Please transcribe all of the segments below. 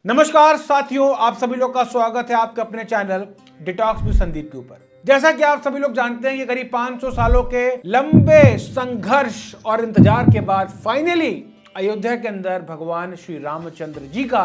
नमस्कार साथियों, आप सभी लोग का स्वागत है आपके अपने चैनल डिटॉक्स विद संदीप के ऊपर। जैसा कि आप सभी लोग जानते हैं कि करीब 500 सालों के लंबे संघर्ष और इंतजार के बाद फाइनली अयोध्या के अंदर भगवान श्री रामचंद्र जी का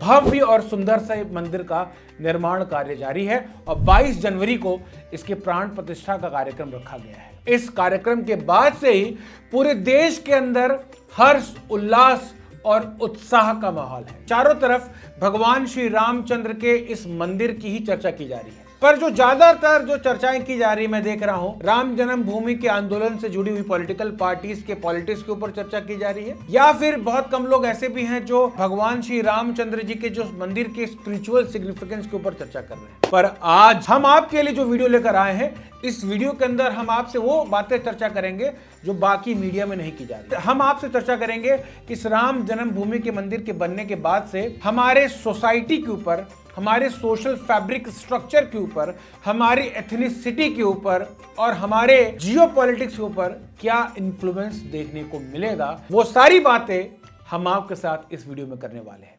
भव्य और सुंदर से मंदिर का निर्माण कार्य जारी है और 22 जनवरी को इसके प्राण प्रतिष्ठा का कार्यक्रम रखा गया है। इस कार्यक्रम के बाद से ही पूरे देश के अंदर हर्ष, उल्लास और उत्साह का माहौल है। चारों तरफ भगवान श्री रामचंद्र के इस मंदिर की ही चर्चा की जा रही है, पर जो ज्यादातर जो चर्चाएं की जा रही है, मैं देख रहा हूं राम जन्मभूमि के आंदोलन से जुड़ी हुई पॉलिटिकल पार्टीज के पॉलिटिक्स के ऊपर चर्चा की जा रही है, या फिर बहुत कम लोग ऐसे भी हैं जो भगवान श्री रामचंद्र जी के जो मंदिर के स्पिरिचुअल सिग्निफिकेंस के ऊपर चर्चा कर रहे हैं। पर आज हम आपके लिए जो वीडियो लेकर आए हैं, इस वीडियो के अंदर हम आपसे वो बातें चर्चा करेंगे जो बाकी मीडिया में नहीं की जा रही। हम आपसे चर्चा करेंगे कि इस राम जन्मभूमि के मंदिर के बनने के बाद से हमारे सोसाइटी के ऊपर, हमारे सोशल फैब्रिक स्ट्रक्चर के ऊपर, हमारी एथनिसिटी के ऊपर और हमारे जियोपॉलिटिक्स के ऊपर क्या इन्फ्लुएंस देखने को मिलेगा। वो सारी बातें हम आपके साथ इस वीडियो में करने वाले हैं।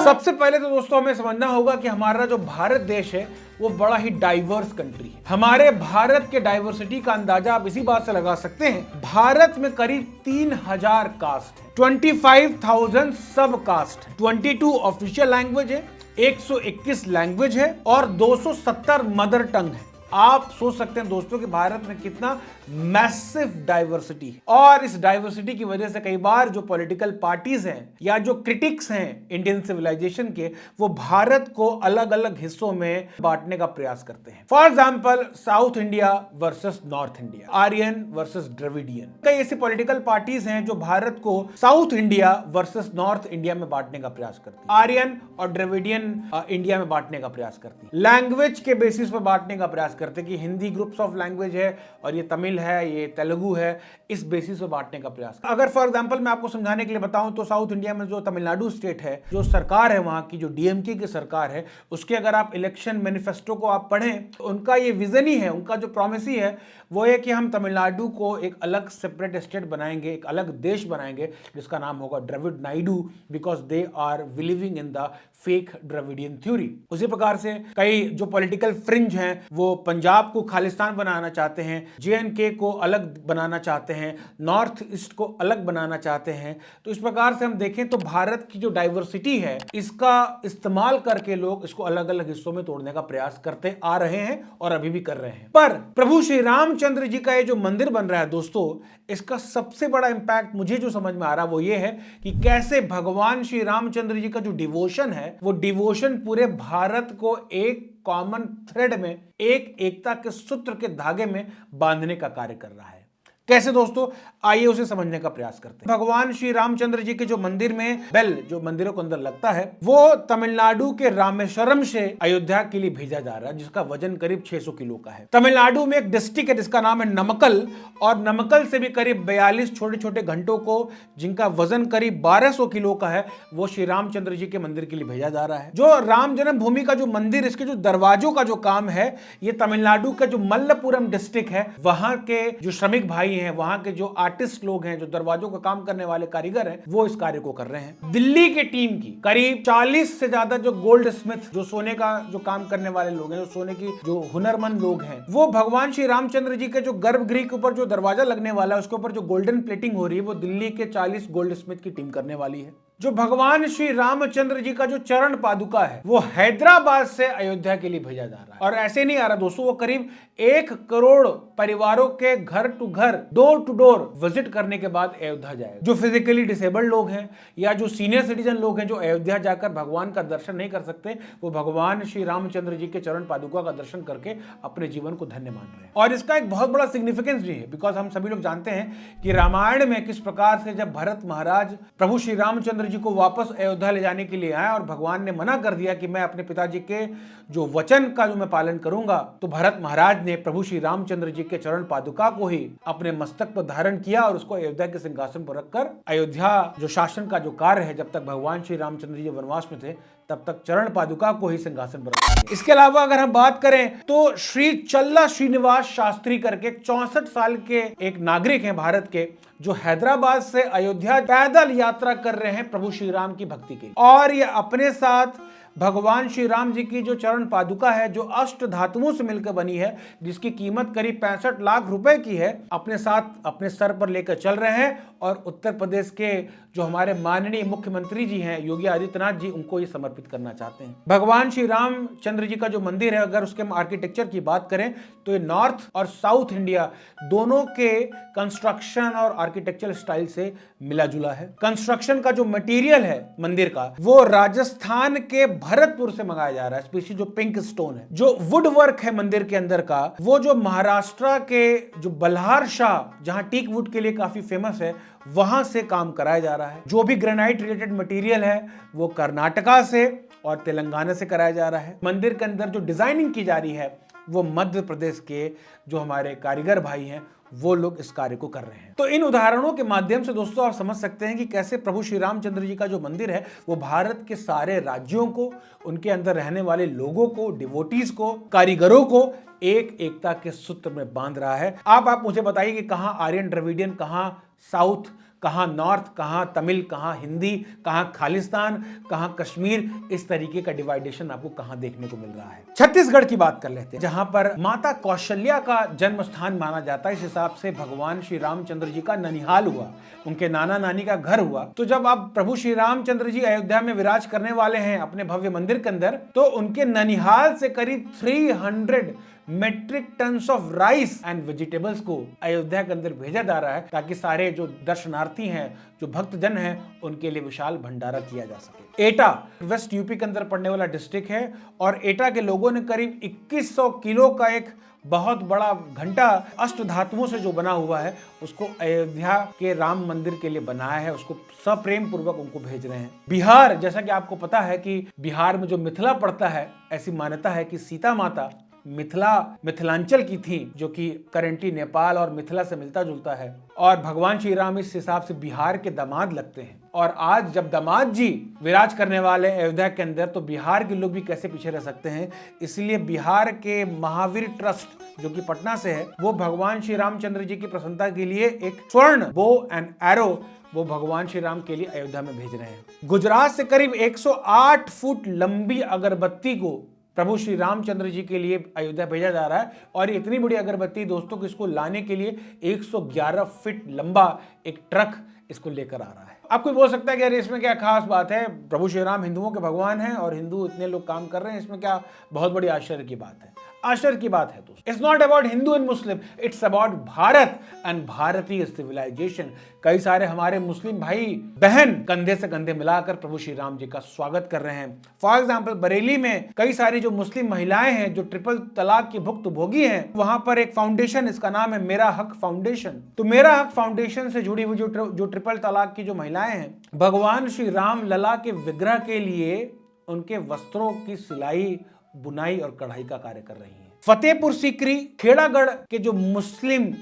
सबसे पहले तो दोस्तों हमें समझना होगा कि हमारा जो भारत देश है वो बड़ा ही डाइवर्स कंट्री है। हमारे भारत के डाइवर्सिटी का अंदाजा आप इसी बात से लगा सकते हैं, भारत में करीब 3000 कास्ट है, 25,000 सब कास्ट है, 22 ऑफिशियल लैंग्वेज है, 121 लैंग्वेज है और 270 मदर टंग है। आप सोच सकते हैं दोस्तों कि भारत में कितना मैसिव डाइवर्सिटी है, और इस डाइवर्सिटी की वजह से कई बार जो पॉलिटिकल पार्टीज हैं या जो क्रिटिक्स हैं इंडियन सिविलाइजेशन के, वो भारत को अलग अलग हिस्सों में बांटने का प्रयास करते हैं। For example south India versus north India, Aryan versus Dravidian. कई ऐसी पॉलिटिकल पार्टीज हैं जो भारत को south India versus north India में बांटने का प्रयास करती है, आर्यन और द्रविडियन इंडिया में बांटने का प्रयास करती है, लैंग्वेज के बेसिस पर बांटने का प्रयास करते हैं कि हिंदी ग्रुप्स ऑफ लैंग्वेज है और ये तमिल है, ये तेलुगु है, इस बेसिस पे बांटने का प्रयास। अगर फॉर एग्जांपल मैं आपको समझाने के लिए बताऊं तो साउथ इंडिया में जो तमिलनाडु स्टेट है, जो सरकार है वहां की, जो डीएमके की सरकार है, उसके अगर आप इलेक्शन मैनिफेस्टो को आप पढ़ें तो उनका ये विजन ही है, उनका जो प्रॉमिस ही है वो है कि हम तमिलनाडु को एक अलग सेपरेट स्टेट बनाएंगे, एक अलग देश बनाएंगे जिसका नाम होगा Dravid Naidu, because they are believing in the fake Dravidian theory. उसी प्रकार से कई जो पॉलिटिकल फ्रिंज हैं वो पंजाब को खालिस्तान बनाना चाहते हैं, जेएनके को अलग बनाना चाहते हैं, नॉर्थ ईस्ट को अलग बनाना चाहते हैं। तो इस प्रकार से हम देखें तो भारत की जो डाइवर्सिटी है, इसका इस्तेमाल करके लोग इसको अलग अलग हिस्सों में तोड़ने का प्रयास करते आ रहे हैं और अभी भी कर रहे हैं। पर प्रभु श्री रामचंद्र जी का ये जो मंदिर बन रहा है दोस्तों, इसका सबसे बड़ा इंपैक्ट मुझे जो समझ में आ रहा है वो ये है कि कैसे भगवान श्री रामचंद्र जी का जो डिवोशन है, वो डिवोशन पूरे भारत को एक कॉमन थ्रेड में, एक एकता के सूत्र के धागे में बांधने का कार्य कर रहा है। कैसे दोस्तों, आइए उसे समझने का प्रयास करते हैं। भगवान श्री रामचंद्र जी के जो मंदिर में बेल, जो मंदिरों के अंदर लगता है, वो तमिलनाडु के रामेश्वरम से अयोध्या के लिए भेजा जा रहा है, जिसका वजन करीब 600 किलो का है। तमिलनाडु में एक डिस्ट्रिक्ट है जिसका नाम है नमक्कल, और नमक्कल से भी करीब 42 छोटे छोटे घंटों को, जिनका वजन करीब 1200 किलो का है, वो श्री रामचंद्र जी के मंदिर के लिए भेजा जा रहा है। जो राम जन्मभूमि का जो मंदिर, इसके जो दरवाजों का जो काम है, ये तमिलनाडु का जो मल्लपुरम डिस्ट्रिक्ट है, वहां के जो श्रमिक भाई हैं, वहां के जो आर्टिस्ट लोग हैं, जो दरवाजों का काम करने वाले कारीगर हैं, वो इस कार्य को कर रहे हैं। दिल्ली के टीम की करीब 40 से ज्यादा जो गोल्ड स्मिथ, जो सोने का जो काम करने वाले लोग हैं, जो सोने की जो हुनरमंद लोग हैं, वो भगवान श्री रामचंद्र जी के जो गर्भगृह के ऊपर जो दरवाजा लगने वाला है, उसके ऊपर जो गोल्डन प्लेटिंग हो रही है, वो दिल्ली के 40 गोल्ड स्मिथ की टीम करने वाली है। जो भगवान श्री रामचंद्र जी का जो चरण पादुका है, वो हैदराबाद से अयोध्या के लिए भेजा जा रहा है। और ऐसे नहीं आ रहा दोस्तों, वो करीब 1 करोड़ परिवारों के घर टू घर, डोर टू डोर विजिट करने के बाद अयोध्या जाएगा। जो फिजिकली डिसेबल्ड लोग हैं या जो सीनियर सिटीजन लोग हैं, जो अयोध्या जाकर भगवान का दर्शन नहीं कर सकते, वो भगवान श्री रामचंद्र जी के चरण पादुका का दर्शन करके अपने जीवन को धन्य मान रहे हैं। और इसका एक बहुत बड़ा सिग्निफिकेंस भी है, बिकॉज हम सभी लोग जानते हैं कि रामायण में किस प्रकार से जब भरत महाराज प्रभु श्री रामचंद्र जी को वापस अयोध्या ले जाने के लिए आए और भगवान ने मना कर दिया कि मैं अपने पिताजी के जो वचन का जो मैं पालन करूंगा, तो भरत महाराज ने प्रभु श्री रामचंद्र जी के चरण पादुका को ही अपने मस्तक पर धारण किया और उसको अयोध्या के सिंहासन पर रखकर अयोध्या जो शासन का जो कार्य है, जब तक भगवान श्री रामचंद्र जी वनवास में थे, तब तक चरण पादुका को ही सिंहासन पर रखेंगे। इसके अलावा अगर हम बात करें तो श्री चल्ला श्रीनिवास शास्त्री करके 64 साल के एक नागरिक हैं भारत के, जो हैदराबाद से अयोध्या पैदल यात्रा कर रहे हैं प्रभु श्री राम की भक्ति के लिए। और ये अपने साथ भगवान श्री राम जी की जो चरण पादुका है, जो अष्ट धातुओं से मिलकर बनी है, जिसकी कीमत करीब 65 लाख रुपए की है, अपने साथ अपने सर पर लेकर चल रहे हैं। और उत्तर प्रदेश के जो हमारे माननीय मुख्यमंत्री जी हैं योगी आदित्यनाथ जी, उनको ये समर्पित करना चाहते हैं। भगवान श्री रामचंद्र जी का जो मंदिर है, अगर उसके आर्किटेक्चर की बात करें तो ये नॉर्थ और साउथ इंडिया दोनों के कंस्ट्रक्शन और आर्किटेक्चरल स्टाइल से मिला जुला है। कंस्ट्रक्शन का जो मटेरियल है मंदिर का, वो राजस्थान के भरतपुर से मंगाया जा रहा है। स्पेशली जो पिंक स्टोन है, जो वुड वर्क है मंदिर के अंदर का, वो जो महाराष्ट्र के जो बल्हार शाह, जहां टीक वुड के लिए काफी फेमस है, वहां से काम कराया जा रहा है। जो भी ग्रेनाइट रिलेटेड मटेरियल है वो कर्नाटका से और तेलंगाना से कराया जा रहा है। मंदिर के अंदर जो डिजाइनिंग की जा रही है वो मध्य प्रदेश के जो हमारे कारीगर भाई हैं वो लोग इस कार्य को कर रहे हैं। तो इन उदाहरणों के माध्यम से दोस्तों आप समझ सकते हैं कि कैसे प्रभु श्री रामचंद्र जी का जो मंदिर है वो भारत के सारे राज्यों को, उनके अंदर रहने वाले लोगों को, डिवोटीज को, कारीगरों को एक एकता के सूत्र में बांध रहा है। आप मुझे बताइए कि कहां आर्यन द्रविडियन, कहां साउथ, कहां नॉर्थ, कहां तमिल, कहां हिंदी, कहां खालिस्तान, कहां कश्मीर, इस तरीके का डिवाइडेशन आपको कहां देखने को मिल रहा है। छत्तीसगढ़ की बात कर लेते हैं, जहां पर माता कौशल्या का जन्म स्थान माना जाता है। इस हिसाब से भगवान श्री रामचंद्र जी का ननिहाल हुआ, उनके नाना नानी का घर हुआ। तो जब अब प्रभु श्री रामचंद्र जी अयोध्या में विराज करने वाले हैं अपने भव्य मंदिर के अंदर, तो उनके ननिहाल से करीब 300 metric tons of rice and vegetables को अयोध्या के अंदर भेजा जा रहा है, ताकि सारे जो दर्शनार्थी हैं, जो भक्तजन हैं, उनके लिए विशाल भंडारा किया जा सके। एटा वेस्ट यूपी के अंदर पड़ने वाला डिस्ट्रिक्ट है और एटा के लोगों ने करीब 2100 किलो का एक बहुत बड़ा घंटा अष्ट धातुओं से जो बना हुआ है उसको अयोध्या के राम मंदिर के लिए बनाया है। उसको सप्रेम पूर्वक उनको भेज रहे हैं। बिहार, जैसा कि आपको पता है कि बिहार में जो मिथिला पड़ता है, ऐसी मान्यता है कि सीता माता मिथिलांचल की थी, जो कि करेंटली नेपाल और मिथिला से मिलता जुलता है। और भगवान श्री राम इस हिसाब से बिहार के दामाद लगते हैं। और आज जब दामाद जी विराज करने वाले अयोध्या के अंदर, तो बिहार के लोग भी कैसे पीछे रह सकते हैं। इसलिए बिहार के महावीर ट्रस्ट जो कि पटना से है, वो भगवान श्री रामचंद्र जी की प्रसन्नता के लिए एक स्वर्ण बो एंड एरो वो भगवान श्री राम के लिए अयोध्या में भेज रहे हैं। गुजरात से करीब 108 फुट लंबी अगरबत्ती को प्रभु श्री रामचंद्र जी के लिए अयोध्या भेजा जा रहा है। और इतनी बड़ी अगरबत्ती दोस्तों को इसको लाने के लिए 111 फीट लंबा एक ट्रक इसको लेकर आ रहा है। अब कोई बोल सकता है कि अरे इसमें क्या खास बात है, प्रभु श्री राम हिंदुओं के भगवान हैं और हिंदू इतने लोग काम कर रहे हैं, इसमें क्या बहुत बड़ी आश्चर्य की बात है। आश्चर्य की बात है दोस्तों, it's not about Hindu and Muslim, it's about Bharat and भारतीय सिविलाइजेशन। कई सारे हमारे मुस्लिम भाई बहन कंधे से कंधे मिलाकर प्रभु श्री राम जी का स्वागत कर रहे हैं। फॉर एग्जाम्पल बरेली में कई सारी जो मुस्लिम महिलाएं हैं जो ट्रिपल तलाक की भुक्तभोगी हैं, वहां पर एक फाउंडेशन, इसका नाम है मेरा हक फाउंडेशन। तो मेरा हक फाउंडेशन से जुड़ी हुई जो ट्रिपल तलाक की जो महिलाएं हैं, भगवान श्री राम लला के विग्रह के लिए उनके वस्त्रों की सिलाई, बुनाई और कढ़ाई का कार्य कर रही हैं। फतेहपुर सीकरी, खेड़ागढ़ के जो मुस्लिम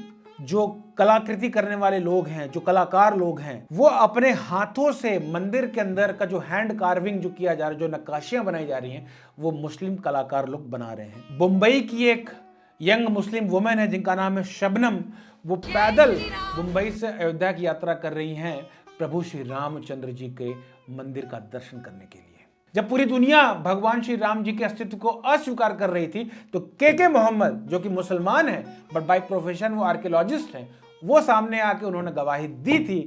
जो कलाकृति करने वाले लोग हैं, जो कलाकार लोग हैं, वो अपने हाथों से मंदिर के अंदर का जो हैंड कार्विंग जो किया जा रहा है, जो नक्काशियां बनाई जा रही हैं, वो मुस्लिम कलाकार लोग बना रहे हैं। मुंबई की एक यंग मुस्लिम वुमेन है जिनका नाम है शबनम, वो पैदल मुंबई से अयोध्या की यात्रा कर रही हैं प्रभु श्री रामचंद्र जी के मंदिर का दर्शन करने के लिए। जब पूरी दुनिया भगवान श्री राम जी के अस्तित्व को अस्वीकार कर रही थी, तो के मोहम्मद, जो कि मुसलमान है बट बाय प्रोफेशन वो आर्कियोलॉजिस्ट हैं, वो सामने आके उन्होंने गवाही दी थी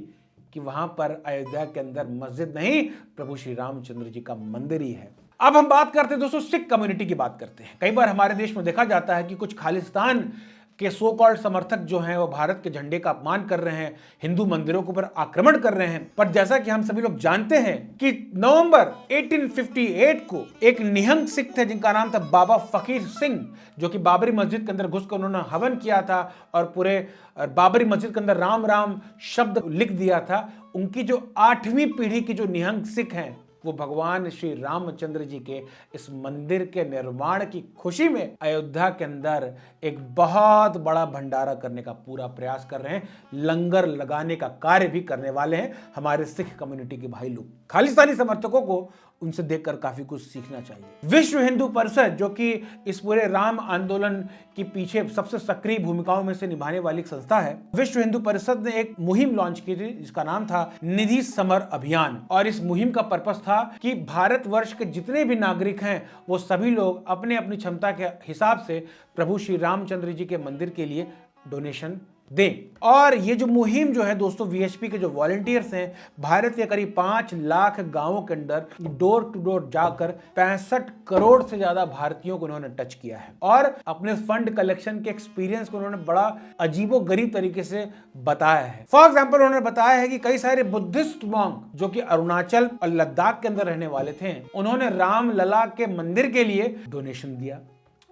कि वहां पर अयोध्या के अंदर मस्जिद नहीं, प्रभु श्री रामचंद्र जी का मंदिर ही है। अब हम बात करते हैं दोस्तों सिख कम्युनिटी की बात करते हैं। कई बार हमारे देश में देखा जाता है कि कुछ खालिस्तान के सो कॉल्ड समर्थक जो हैं वो भारत के झंडे का अपमान कर रहे हैं, हिंदू मंदिरों के ऊपर आक्रमण कर रहे हैं। पर जैसा कि हम सभी लोग जानते हैं कि नवंबर 1858 को एक निहंग सिख थे जिनका नाम था बाबा फकीर सिंह, जो कि बाबरी मस्जिद के अंदर घुसकर उन्होंने हवन किया था और पूरे बाबरी मस्जिद के अंदर राम राम शब्द लिख दिया था। उनकी जो 8वीं पीढ़ी की जो निहंग सिख हैं, वो भगवान श्री रामचंद्र जी के इस मंदिर के निर्माण की खुशी में अयोध्या के अंदर एक बहुत बड़ा भंडारा करने का पूरा प्रयास कर रहे हैं, लंगर लगाने का कार्य भी करने वाले हैं हमारे सिख कम्युनिटी के भाई लोग। खालिस्तानी समर्थकों को उनसे देखकर काफी कुछ सीखना चाहिए। विश्व हिंदू परिषद, जो कि इस पूरे राम आंदोलन के पीछे सबसे सक्रिय भूमिकाओं में से निभाने वाली एक संस्था है, विश्व हिंदू परिषद ने एक मुहिम लॉन्च की थी जिसका नाम था निधि समर अभियान। और इस मुहिम का पर्पस था कि भारतवर्ष के जितने भी नागरिक हैं वो सभी लोग अपने अपनी क्षमता के हिसाब से प्रभु श्री रामचंद्र जी के मंदिर के लिए डोनेशन दें। और ये जो मुहिम जो है दोस्तों, वीएचपी के जो वॉलंटियर्स हैं, भारत के करीब 5 लाख गांवों के अंदर डोर टू डोर जाकर 65 करोड़ से ज्यादा भारतीयों को उन्होंने टच किया है और अपने फंड कलेक्शन के एक्सपीरियंस को उन्होंने बड़ा अजीबो गरीब तरीके से बताया है। फॉर एग्जाम्पल, उन्होंने बताया है कि कई सारे बुद्धिस्ट मॉन्क जो कि अरुणाचल और लद्दाख के अंदर रहने वाले थे, उन्होंने राम लला के मंदिर के लिए डोनेशन दिया।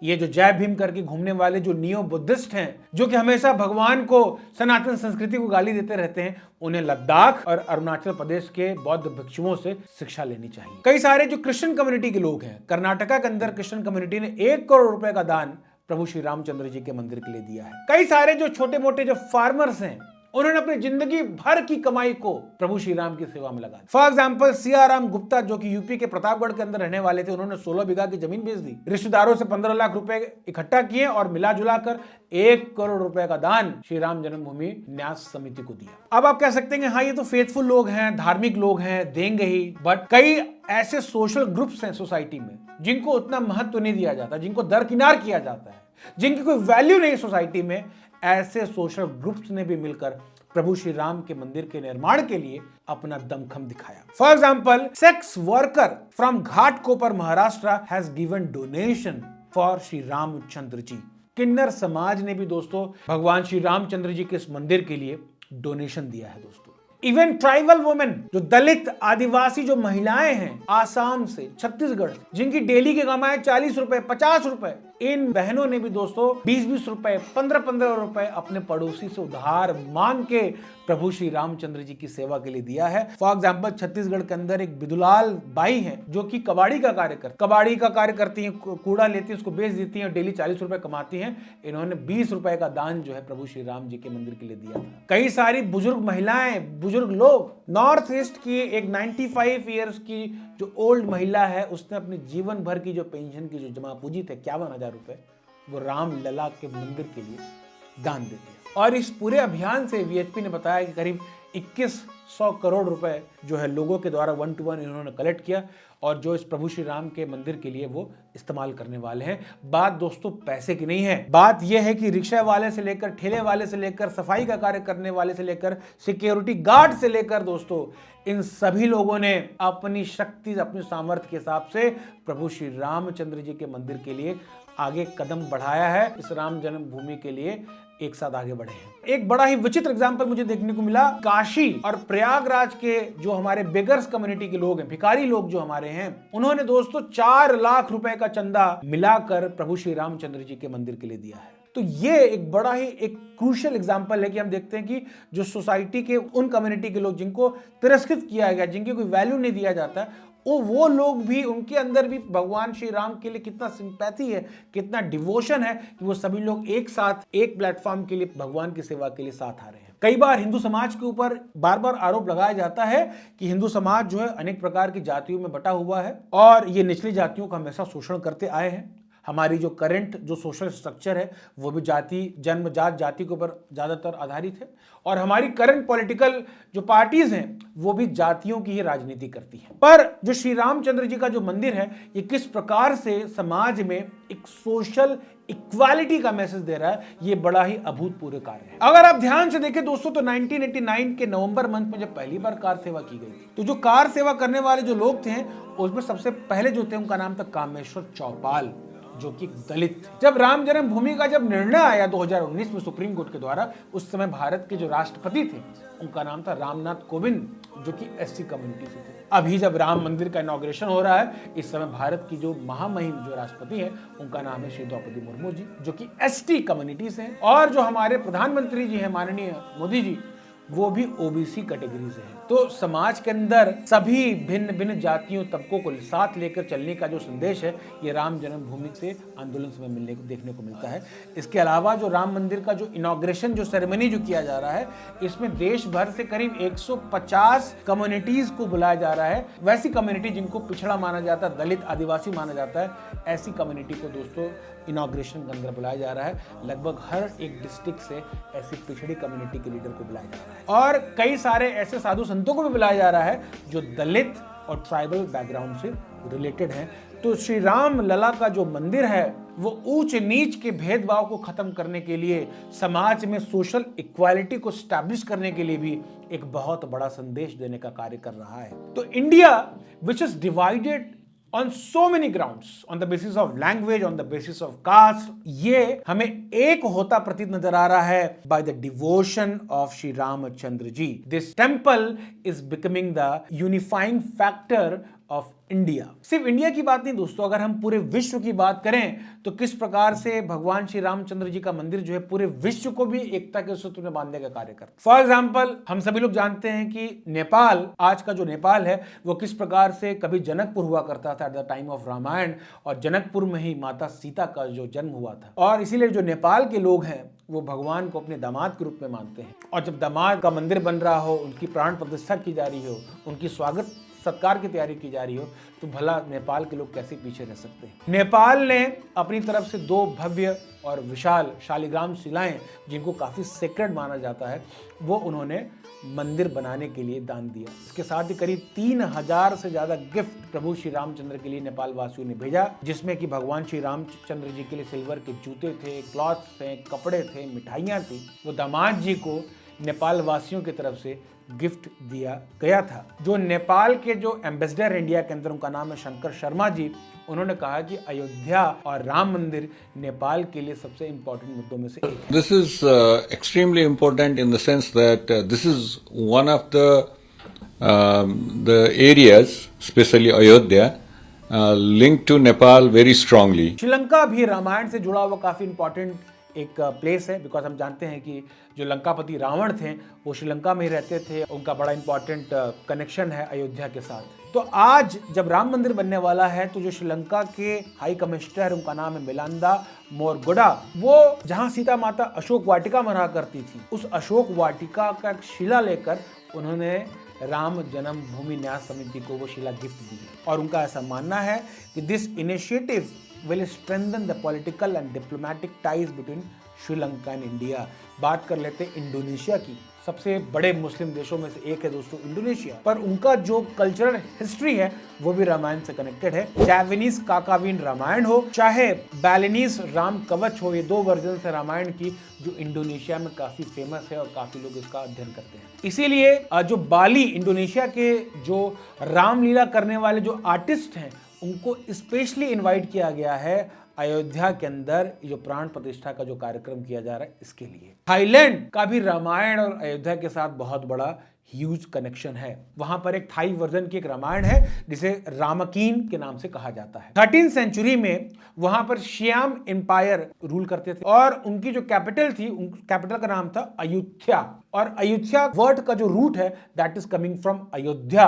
ये जो जय भीम करके घूमने वाले जो नियो बुद्धिस्ट हैं, जो कि हमेशा भगवान को, सनातन संस्कृति को गाली देते रहते हैं, उन्हें लद्दाख और अरुणाचल प्रदेश के बौद्ध भिक्षुओं से शिक्षा लेनी चाहिए। कई सारे जो क्रिश्चियन कम्युनिटी के लोग हैं, कर्नाटका के अंदर क्रिश्चियन कम्युनिटी ने 1 करोड़ रुपए का दान प्रभु श्री रामचंद्र जी के मंदिर के लिए दिया है। कई सारे जो छोटे मोटे जो फार्मर्स हैं, उन्होंने अपनी जिंदगी भर की कमाई को प्रभु श्री राम की सेवा में लगा दी। फॉर एग्जाम्पल, सियाराम गुप्ता, जो कि यूपी के प्रतापगढ़ के अंदर रहने वाले थे, उन्होंने 16 बीघा की जमीन बेच दी, रिश्तेदारों से 15 लाख रुपए इकट्ठा किए और मिला जुलाकर 1 करोड़ रुपए का दान श्री राम जन्मभूमि न्यास समिति को दिया। अब आप कह सकते हैं हाँ, ये तो फेथफुल लोग हैं, धार्मिक लोग हैं, देंगे ही, बट कई ऐसे सोशल ग्रुप्स हैं सोसाइटी में जिनको उतना महत्व नहीं दिया जाता, जिनको दरकिनार किया जाता है, जिनकी कोई वैल्यू नहीं सोसाइटी में। ऐसे सोशल ग्रुप्स ने भी मिलकर प्रभु श्री राम के मंदिर के निर्माण के लिए अपना दमखम दिखाया। For example, sex worker from Ghatkopar Maharashtra has given donation for Shri Ramchandra ji. किन्नर समाज ने भी दोस्तों भगवान श्री रामचंद्र जी के इस मंदिर के लिए डोनेशन दिया है दोस्तों। इवन ट्राइबल वुमेन, जो दलित आदिवासी जो महिलाएं हैं आसाम से, छत्तीसगढ़ से, जिनकी डेली की कमाई 40 रुपए 50 रुपए, इन बहनों ने भी दोस्तों 20-20 रुपए 15-15 रुपए अपने पड़ोसी से उधार मांग के प्रभु श्री रामचंद्र जी की सेवा के लिए दिया है। फॉर एग्जाम्पल, छत्तीसगढ़ के अंदर एक बिदुलाल बाई है जो कि कबाड़ी का कार्य करती हैं, कूड़ा लेती है, उसको बेच देती हैं और डेली 40 रुपए कमाती हैं। इन्होंने 20 रुपए का दान जो है प्रभु श्री राम जी के मंदिर के लिए दिया था। कई सारी बुजुर्ग महिलाएं, बुजुर्ग लोग, नॉर्थ ईस्ट की एक 95 ईयर्स की जो ओल्ड महिला है, उसने अपनी जीवन भर की जो पेंशन की जो जमा पूंजी थे 51,000 रुपए, वो राम लला के मंदिर के लिए दान दे दिया। और इस पूरे अभियान से वीएचपी ने बताया कि करीब 2100 करोड़ रुपए जो है लोगों के द्वारा 1 to 1 इन्होंने कलेक्ट किया और जो इस प्रभु श्री राम के मंदिर के लिए वो इस्तेमाल करने वाले हैं। बात दोस्तों पैसे की नहीं है, बात यह है कि रिक्शा वाले से लेकर, ठेले वाले से लेकर, सफाई का कार्य करने वाले से लेकर, सिक्योरिटी गार्ड से लेकर दोस्तों, इन सभी लोगों ने अपनी शक्ति, अपनी सामर्थ्य के हिसाब से प्रभु श्री रामचंद्र जी के मंदिर के लिए आगे कदम बढ़ाया है। इस राम जन्मभूमि के लिए एक साथ आगे बढ़े हैं। एक बड़ा ही विचित्र एग्जाम्पल मुझे देखने को मिला, काशी और प्रयागराज के जो हमारे बेगर्स कम्युनिटी के लोग हैं, भिखारी लोग जो हमारे हैं, उन्होंने दोस्तों 4 लाख रुपए का चंदा मिलाकर प्रभु श्री रामचंद्र जी के मंदिर के लिए दिया है। तो ये एक बड़ा ही एक क्रूशियल एग्जाम्पल है कि हम देखते हैं कि जो सोसाइटी के उन कम्युनिटी के लोग जिनको तिरस्कृत किया गया, जिनकी कोई वैल्यू नहीं दिया जाता, वो लोग भी, उनके अंदर भी भगवान श्री राम के लिए कितना सिंपैथी है, कितना डिवोशन है कि वो सभी लोग एक साथ एक प्लेटफॉर्म के लिए भगवान की सेवा के लिए साथ आ रहे हैं। कई बार हिंदू समाज के ऊपर बार बार आरोप लगाया जाता है कि हिंदू समाज जो है अनेक प्रकार की जातियों में बटा हुआ है और ये निचली जातियों का हमेशा शोषण करते आए हैं। हमारी जो करंट जो सोशल स्ट्रक्चर है वो भी जाति, जन्मजात जाति के ऊपर ज़्यादातर आधारित है और हमारी करंट पॉलिटिकल जो पार्टीज हैं वो भी जातियों की ही राजनीति करती हैं। पर जो श्री रामचंद्र जी का जो मंदिर है, ये किस प्रकार से समाज में एक सोशल इक्वालिटी का मैसेज दे रहा है, ये बड़ा ही अभूतपूर्व कार्य है। अगर आप ध्यान से देखें दोस्तों, तो 1989 के नवंबर मंथ में जब पहली बार कार सेवा की गई थी, तो जो कार सेवा करने वाले जो लोग थे उसमें सबसे पहले जो थे उनका नाम था कामेश्वर चौपाल, जो कि दलित थे। जब राम जन्मभूमि का जब निर्णय आया 2019 में सुप्रीम कोर्ट के द्वारा, उस समय भारत के जो राष्ट्रपति थे उनका नाम था रामनाथ कोविंद, जो कि एससी कम्युनिटी से थे। अभी जब राम मंदिर का इनॉग्रेशन हो रहा है, इस समय भारत की जो महामहिम जो राष्ट्रपति है उनका नाम है श्री द्रौपदी मुर्मू जी, जो कि एसटी कम्युनिटी से हैं। और जो हमारे प्रधानमंत्री जी हैं माननीय मोदी जी, वो भी ओबीसी कैटेगरी से हैं। तो समाज के अंदर सभी भिन्न भिन्न जातियों तबकों को साथ लेकर चलने का जो संदेश है, ये राम जन्मभूमि से आंदोलन समय मिलने को देखने को मिलता है। इसके अलावा जो राम मंदिर का जो इनॉग्रेशन जो सेरेमनी जो किया जा रहा है, इसमें देश भर से करीब 150 कम्युनिटीज को बुलाया जा रहा है। वैसी कम्युनिटी जिनको पिछड़ा माना जाता है, दलित आदिवासी माना जाता है, ऐसी कम्युनिटी को दोस्तों इनॉग्रेशन के अंदर बुलाया जा रहा है। लगभग हर एक डिस्ट्रिक्ट से ऐसी पिछड़ी कम्युनिटी के लीडर को बुलाया जा रहा है और कई सारे ऐसे साधु संतों को भी बुलाया जा रहा है जो दलित और ट्राइबल बैकग्राउंड से रिलेटेड हैं। तो श्री राम लला का जो मंदिर है वो ऊंच नीच के भेदभाव को खत्म करने के लिए, समाज में सोशल इक्वालिटी को स्टैब्लिश करने के लिए भी एक बहुत बड़ा संदेश देने का कार्य कर रहा है। तो India which is divided on so many grounds, on the basis of language, on the basis of caste, ये हमें एक होता प्रतीत नजर आ रहा है by the devotion of Shri Ramachandra ji. This temple is becoming the unifying factor of India. सिर्फ India की बात नहीं दोस्तों, अगर हम पूरे विश्व की बात करें तो किस प्रकार से भगवान श्री रामचंद्र जी का मंदिर जो है पूरे विश्व को भी एकता के सूत्र में बांधने का कार्य करता है। फॉर एग्जाम्पल, हम सभी लोग जानते हैं कि नेपाल, आज का जो नेपाल है, वो किस प्रकार से कभी जनकपुर हुआ करता था at the time of Ramayana, और जनकपुर में ही माता सीता का जो जन्म हुआ था। और इसीलिए जो नेपाल के लोग हैं वो भगवान को अपने दामाद के रूप में मानते हैं, और जब दामाद का मंदिर बन रहा हो, उनकी प्राण प्रतिष्ठा की जा रही हो, उनकी स्वागत सत्कार की तैयारी की जा रही हो, तो भला नेपाल के लोग कैसे पीछे रह सकते हैं। नेपाल ने अपनी तरफ से 2 भव्य और विशाल शालिग्राम शिलाएं, जिनको काफी सेक्रेड माना जाता है, वो उन्होंने मंदिर बनाने के लिए दान दिया। इसके साथ ही करीब 3000 से ज्यादा गिफ्ट प्रभु श्री रामचंद्र के लिए नेपाल वासियों ने भेजा, जिसमें कि भगवान श्री रामचंद्र जी के लिए सिल्वर के जूते थे, क्लॉथ्स थे, कपड़े थे, मिठाइयां थी। वो दामाद जी को नेपाल वासियों की तरफ से गिफ्ट दिया गया था। जो नेपाल के जो एम्बेसडर इंडिया के अंदर, उनका नाम है शंकर शर्मा जी, उन्होंने कहा कि अयोध्या और राम मंदिर नेपाल के लिए सबसे इंपॉर्टेंट मुद्दों में से एक है। This is extremely important in the sense that this is one of the areas, specially Ayodhya, linked to Nepal very strongly. Sri Lanka भी रामायण से जुड़ा हुआ काफी इंपॉर्टेंट एक प्लेस है, बिकॉज हम जानते हैं कि जो लंकापति रावण थे वो श्रीलंका में ही रहते थे। उनका बड़ा इंपॉर्टेंट कनेक्शन है अयोध्या के साथ। तो आज जब राम मंदिर बनने वाला है, तो जो श्रीलंका के हाई कमिश्नर, उनका नाम है मिलांदा मोरगोडा, वो जहां सीता माता अशोक वाटिका में रहा करती थी, उस अशोक वाटिका का एक शिला लेकर उन्होंने राम जन्मभूमि न्यास समिति को वो शिला गिफ्ट दी। और उनका ऐसा मानना है कि this initiative will strengthen the political and diplomatic ties between Sri Lanka and India। बात कर लेते हैं इंडोनेशिया की। सबसे बड़े मुस्लिम देशों में से एक है दोस्तों इंडोनेशिया, पर उनका जो कल्चरल हिस्ट्री है वो भी रामायण से कनेक्टेड है। जावेनीज काकावीन रामायण हो, चाहे बैलेनीज राम कवच हो, ये 2 वर्जन है रामायण की जो इंडोनेशिया में काफी फेमस है और काफी लोग इसका अध्ययन करते हैं। इसीलिए जो बाली, इंडोनेशिया के जो रामलीला करने वाले जो आर्टिस्ट हैं, उनको स्पेशली इनवाइट किया गया है अयोध्या के अंदर जो प्राण प्रतिष्ठा का जो कार्यक्रम किया जा रहा है इसके लिए। थाईलैंड का भी रामायण और अयोध्या के साथ बहुत बड़ा ह्यूज कनेक्शन है। वहां पर एक थाई वर्जन की एक रामायण है जिसे रामकीन के नाम से कहा जाता है। 13th सेंचुरी में वहां पर श्याम एम्पायर रूल करते थे और उनकी जो कैपिटल थी, कैपिटल का नाम था अयोध्या। और अयोध्या वर्ड का जो रूट है that is coming from Ayodhya.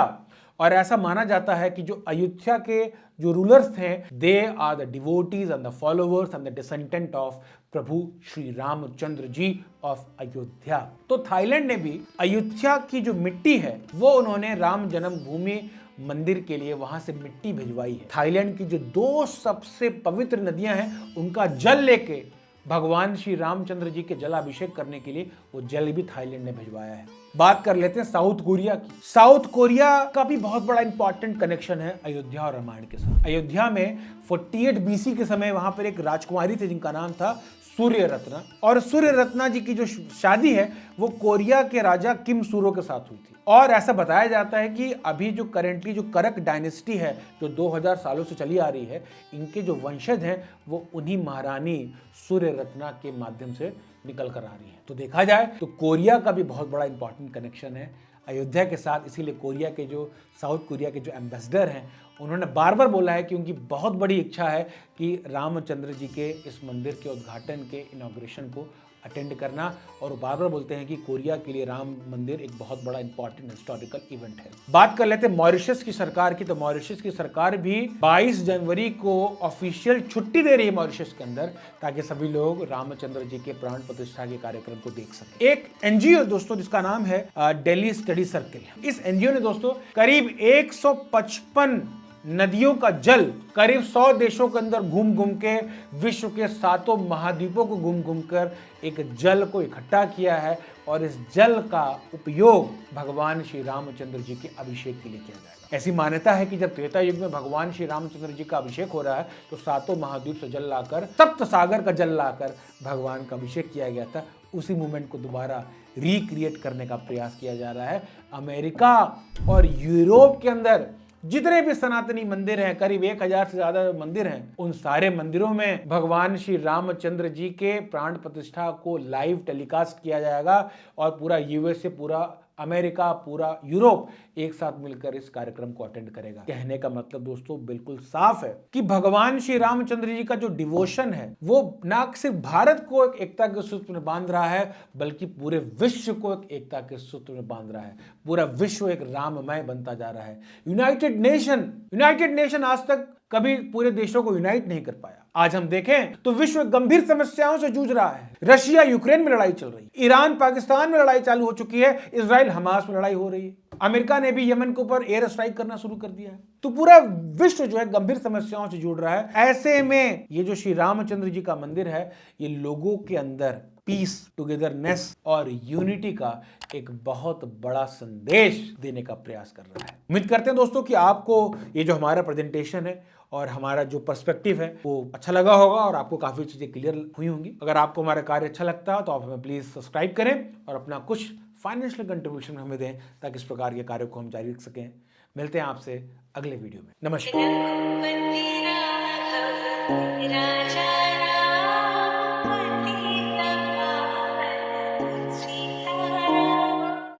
और ऐसा माना जाता है कि जो अयोध्या के जो रूलर्स थे, they are the devotees and the followers and the descendant of प्रभु श्री रामचंद्र जी ऑफ अयोध्या। तो थाईलैंड ने भी अयोध्या की जो मिट्टी है वो उन्होंने राम जन्मभूमि मंदिर के लिए वहां से मिट्टी भिजवाई है। थाईलैंड की जो 2 सबसे पवित्र नदियां हैं, उनका जल लेके भगवान श्री रामचंद्र जी के जलाभिषेक करने के लिए वो जल भी थाईलैंड ने भिजवाया है। बात कर लेते हैं साउथ कोरिया की। साउथ कोरिया का भी बहुत बड़ा इंपॉर्टेंट कनेक्शन है अयोध्या और रामायण के साथ। अयोध्या में 48 BC के समय वहां पर एक राजकुमारी थी जिनका नाम था सूर्य रत्ना, और सूर्य रत्ना जी की जो शादी है वो कोरिया के राजा किम सूरो के साथ हुई थी। और ऐसा बताया जाता है कि अभी जो करेंटली जो करक डायनेस्टी है जो 2000 सालों से चली आ रही है, इनके जो वंशज हैं वो उन्हीं महारानी सूर्य रत्ना के माध्यम से निकल कर आ रही है। तो देखा जाए तो कोरिया का भी बहुत बड़ा इंपॉर्टेंट कनेक्शन है अयोध्या के साथ। इसीलिए कोरिया के जो साउथ कोरिया के जो एम्बेसडर हैं उन्होंने बार बार बोला है कि उनकी बहुत बड़ी इच्छा है कि रामचंद्र जी के इस मंदिर के उद्घाटन के इनॉग्रेशन को अटेंड करना, और बार बार बोलते हैं कि कोरिया के लिए राम मंदिर एक बहुत बड़ा इंपॉर्टेंट हिस्टोरिकल इवेंट है। बात कर लेते हैं मॉरिशस की सरकार की, तो मॉरिशस की सरकार भी 22 जनवरी को ऑफिशियल छुट्टी दे रही है मॉरिशस के अंदर, ताकि सभी लोग रामचंद्र जी के प्राण प्रतिष्ठा के कार्यक्रम को देख सके। एक एनजीओ दोस्तों जिसका नाम है दिल्ली स्टडी सर्किल, इस एनजीओ ने दोस्तों करीब 155 नदियों का जल करीब 100 देशों के अंदर घूम घूम के विश्व के 7 महाद्वीपों को घूम घूम कर एक जल को इकट्ठा किया है, और इस जल का उपयोग भगवान श्री रामचंद्र जी के अभिषेक के लिए किया जाएगा। ऐसी मान्यता है कि जब त्रेता युग में भगवान श्री रामचंद्र जी का अभिषेक हो रहा है तो 7 महाद्वीप से जल लाकर, सप्त सागर का जल लाकर भगवान का अभिषेक किया गया था। उसी मूवमेंट को दोबारा रिक्रिएट करने का प्रयास किया जा रहा है। अमेरिका और यूरोप के अंदर जितने भी सनातनी मंदिर हैं, करीब 1000 से ज्यादा मंदिर हैं, उन सारे मंदिरों में भगवान श्री रामचंद्र जी के प्राण प्रतिष्ठा को लाइव टेलीकास्ट किया जाएगा, और पूरा यूएसए, पूरा अमेरिका, पूरा यूरोप एक साथ मिलकर इस कार्यक्रम को अटेंड करेगा। कहने का मतलब दोस्तों बिल्कुल साफ है कि भगवान श्री रामचंद्र जी का जो डिवोशन है वो ना सिर्फ भारत को एक एकता के सूत्र में बांध रहा है, बल्कि पूरे विश्व को एक एकता के सूत्र में बांध रहा है। पूरा विश्व एक राममय बनता जा रहा है। यूनाइटेड नेशन आज तक कभी पूरे देशों को यूनाइट नहीं कर पाया। आज हम देखें तो विश्व गंभीर समस्याओं से जूझ रहा है। रशिया यूक्रेन में लड़ाई चल रही है, ईरान पाकिस्तान में लड़ाई चालू हो चुकी है, इजराइल हमास में लड़ाई हो रही है, अमेरिका ने भी यमन के ऊपर एयर स्ट्राइक करना शुरू कर दिया है। तो पूरा विश्व जो है गंभीर समस्याओं से जुड़ रहा है। ऐसे में ये जो श्री रामचंद्र जी का मंदिर है, ये लोगों के अंदर पीस, टुगेदरनेस और यूनिटी का एक बहुत बड़ा संदेश देने का प्रयास कर रहा है। उम्मीद करते हैं दोस्तों कि आपको ये जो हमारा प्रेजेंटेशन है और हमारा जो पर्सपेक्टिव है वो अच्छा लगा होगा, और आपको काफी चीजें क्लियर हुई होंगी। अगर आपको हमारा कार्य अच्छा लगता है तो आप हमें प्लीज सब्सक्राइब करें और अपना कुछ फाइनेंशियल कंट्रीब्यूशन हमें दें, ताकि इस प्रकार के कार्य को हम जारी रख सकें। मिलते हैं आपसे अगले वीडियो में। नमस्कार।